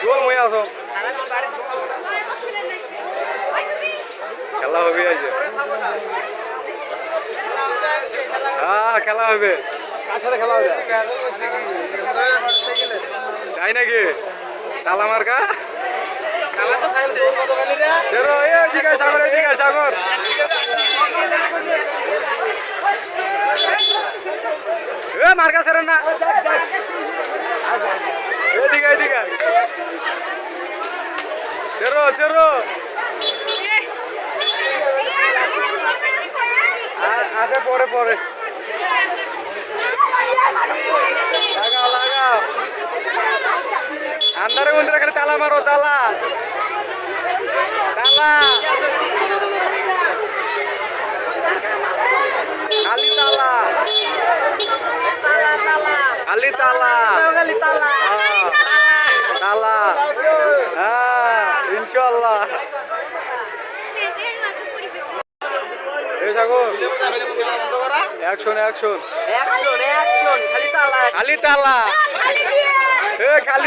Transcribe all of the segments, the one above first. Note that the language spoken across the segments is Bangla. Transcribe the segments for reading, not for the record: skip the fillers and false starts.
জোর মই আছো খেলা হবে আজ হ্যাঁ খেলা হবে কার সাথে খেলা হবে তাই নাকি তালা মার্কা সাগর এদিকে সাগর মার্কা সেরেন না এদিকে এদিকে চেরো চেরো আছে পরে পরে লাগাও লাগাও আন্দারে বন্ধুরা খালি তালা মারো তালা তালা খালি তালা খালি তালা তালা হ্যাঁ ইনশাল্লাহ অ্যাকশন অ্যাকশন খালি তালা খালি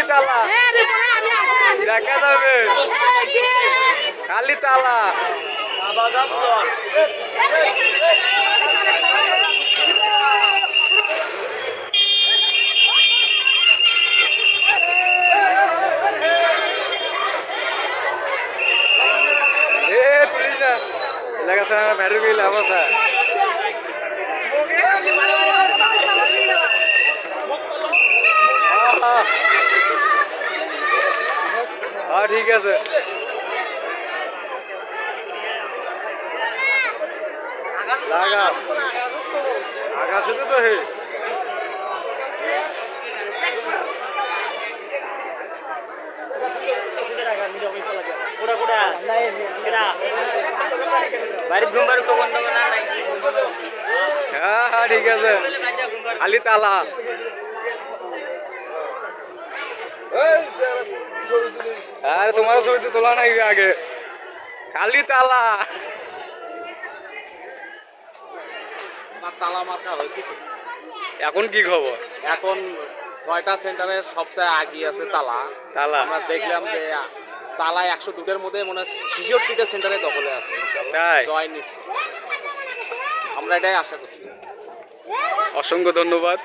তালা দেখা যাবে খালি তালা তুলিস না লেগেছে ব্যাটারি গেলে আমার হ্যাঁ ঠিক আছে লাগা আগা শুধু তো হে হ্যাঁ হ্যাঁ ঠিক আছে খালি তালা আরে তোমার ছবি তো তোলা নাই আগে খালি তালা তালা মার্কা হয়েছে এখন কি খবর এখন 6টা সেন্টারে সবচেয়ে আগিয়ে আছে তালা তালা আমরা দেখলাম যে তালা 102-এর মধ্যে মনে হয় 66টা সেন্টারে দখলে আছে তাই জয় নিশ্চয় আমরা এটাই আশা করছি অসংখ্য ধন্যবাদ।